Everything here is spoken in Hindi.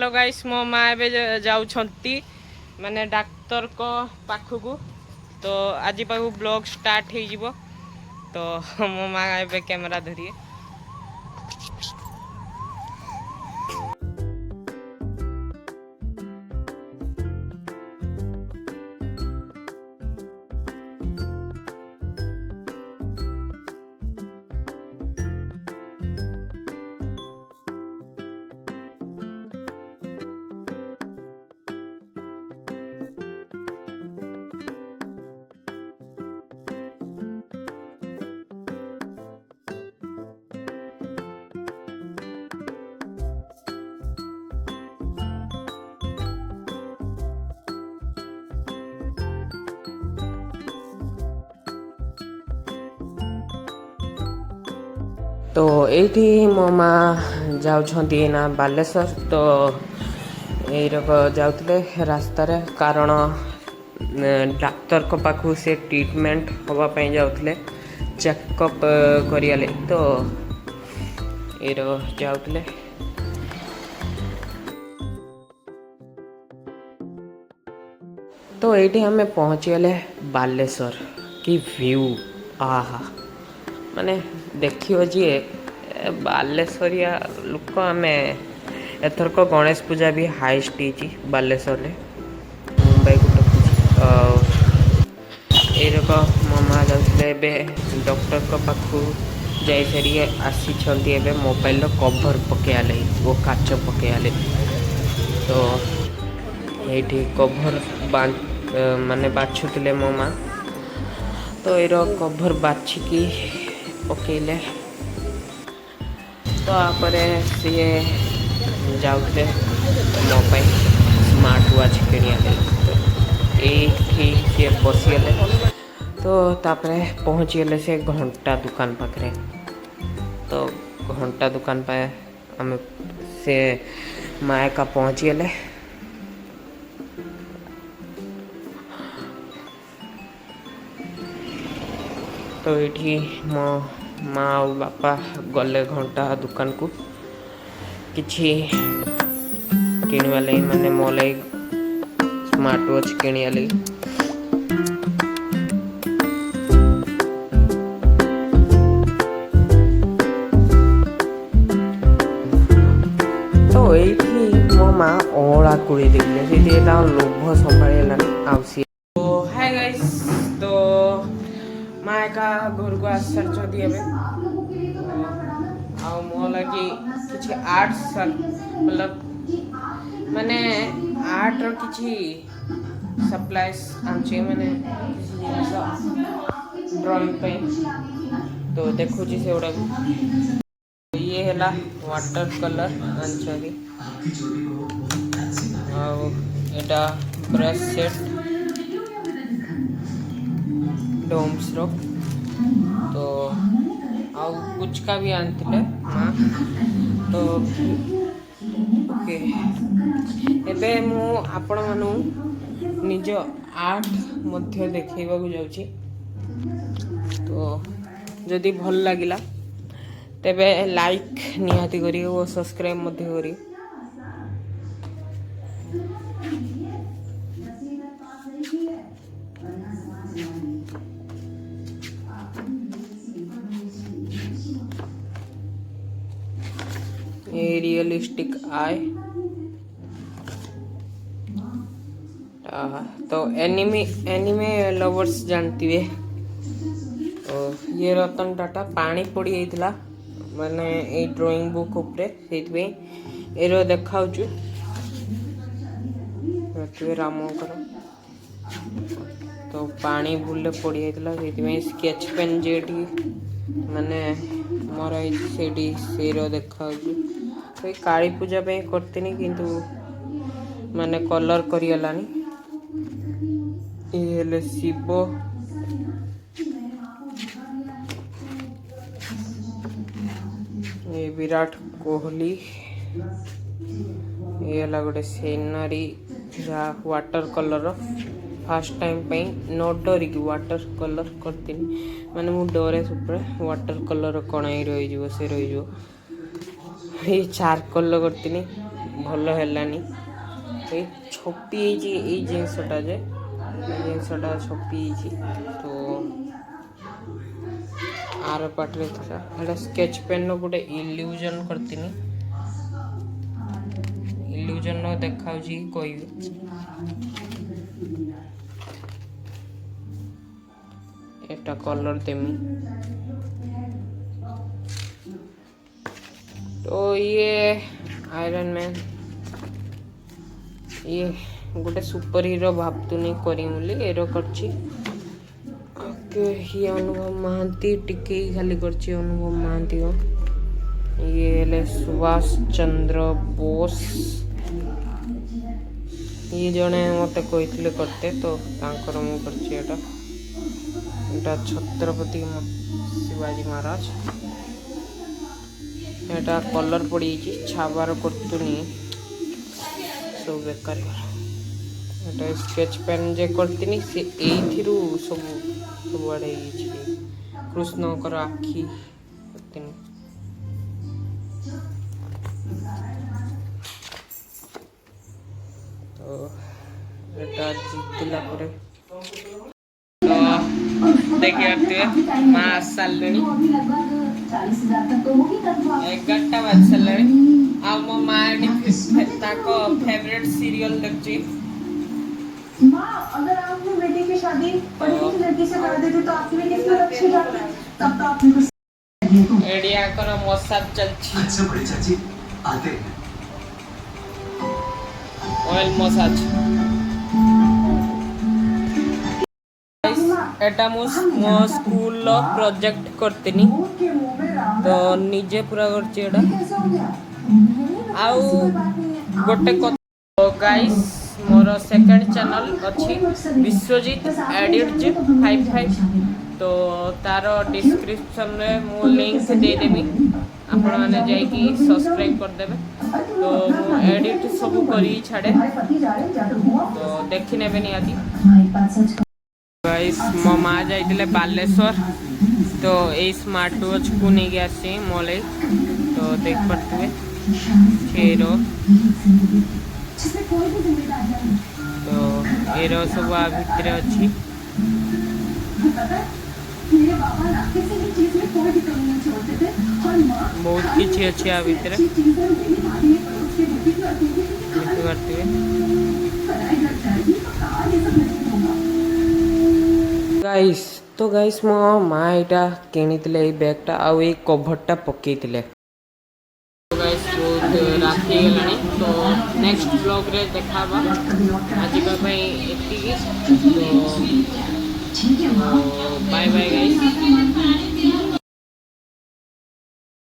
हेलो गाइस मो माँ ए जाउछंती माने डाक्तर को पाखकू तो आज पाखु ब्लॉग स्टार्ट हो जिवो तो मो माँ ए कैमरा धरिए। तो ये मो माँ जाऊँगी ना बालेश्वर तो ये जाते रास्तार कारण डाक्तर को पाखु से ट्रीटमेंट हाँपाई जाते चेकअप करियाले तो ये जाते तो ये आम पहुँचीगले बालेश्वर की व्यू आहा माने देखियो जी बालेश्वरिया लोक आम एथरक गणेश पूजा भी हाइस्ट होती बालेश्वर में मुंबई गुट मो माँ जाते डॉक्टर को पाखु जाइ सारी आसी मोबाइल कवर पकेया लगी वो काच पकेया लगी तो ये कवर माने बाछुले मो माँ तो ये कवर बाछिकी पकेले तो आपर सी जाते मो स्मार्ट वाच किणिया तो ये बसीगले तो तापरे पहुँचीगले से घंटा दुकान पाखे तो घंटा दुकान पे आम से माँ का पहुँचीगले तो ये मो माँ और बापा गले घंटा दुकान को किछि किणवा लगी माने मो लगी स्मार्ट वॉच किणिया लगी तो ये मो माँ ओला कुड़ी देखले से लोभ संभाल आसी तो हाय गाइस तो माँ का घर को आसारी मो लगी किसी आर्ट्स मतलब माने आर्ट रो किसी सप्लाइज आनचे माने ड्राइंग पे तो देखो जी से उड़ा ये है वाटर कलर आनचरी एटा ब्रश सेट डोम्स रो तो आउ कुछ का भी आनते माँ तो ओके एबे मु आपण मानु निज आर्ट मध्य देखैबा को जाउची तो जदि भल लागिला तेबे लाइक निहाती करी और सब्सक्राइब मध्य करी ये रियलिस्टिक आई तो एनिमे लवर्स जानती है तो ये रतन टाटा पानी पड़ी जाइथिला माने ए ड्राइंग बुक उपरे सेति एरो देखाउछु रतिवे रामकर तो पानी भूल पड़ी जाइथिला सेति स्केच पेन जेटी माने मोर सेठी सेरो देखाउछु तो काली पूजा पे करतीनी किंतु माने कलर करियलानी ये शिव ये विराट कोहली ये गोटे सीनरी जहाँ वाटर कलर फास्ट टाइम पे न डरिकी वाटर कलर करती माने मु डरे सुपर वाटर कलर कण रही से रही ये चारकोल करती भल हेलानी ए छपी ये जिनसटा जे जिनसटा छपी तो आर पाटे था स्केच पेन गोटे इल्यूजन करती इल्यूजन देखा कह एटा कलर देमी तो ये आयरन मैन ये गोटे सुपर हीरो भावतुनी करी एरो करची ये अनुभव महांती टिके खाली करची अनुभव महांती ये ले सुभाष चंद्र बोस ये जने मते कहते करते तो तांकर मु करची एटा छत्रपति शिवाजी महाराज एटा कलर पड़ी छाबार करतुनी सब बेकार एटा स्केच पेन जे करती से एथिरु सब आड़े कृष्ण कर आखि करतनी तो एटा जीतला परे तो देखिए माँ सारे 11टा बाज सारे आ मो माँ फेवरेट सीरियल देखची अगर आप अपने बेटे की शादी पढ़ी लिखी लड़की से कर देते तो आपकी बेटी कितना अच्छी जाती तब तो आपने कुछ एडिया करो मसाज चलची अच्छा बड़े चाची आते हैं ऑयल मसाज एटा मो स्कूल प्रोजेक्ट करतनी तो निजे पूरा करची एटा आउ गोटे गाइस मोर सेकंड चैनल अच्छी विश्वजीत एडिट 55 तो तार डिस्क्रिप्शन रे मु लिंक दे देमी आपण माने जाई कि सब्सक्राइब कर देबे तो मु एडिट सब करी छाड़े तो देखि नेबे नि आदि गाइस मो मां जाइतिले बालेश्वर तो ए स्मार्ट वॉच को नहीं गया से मोले तो देख पड़ते फेरो तो एरो सब आ भीतर अच्छी बहुत किसी अच्छी आ भीतर गाइस तो गाइस मो माँ यहाँ किणीले बैगटा आउ ये कभरटा पकईले तो गाइस बहुत राति गलानी तो नेक्स्ट ब्लॉग रे देखा आज एति तो बाय बाय गाइस।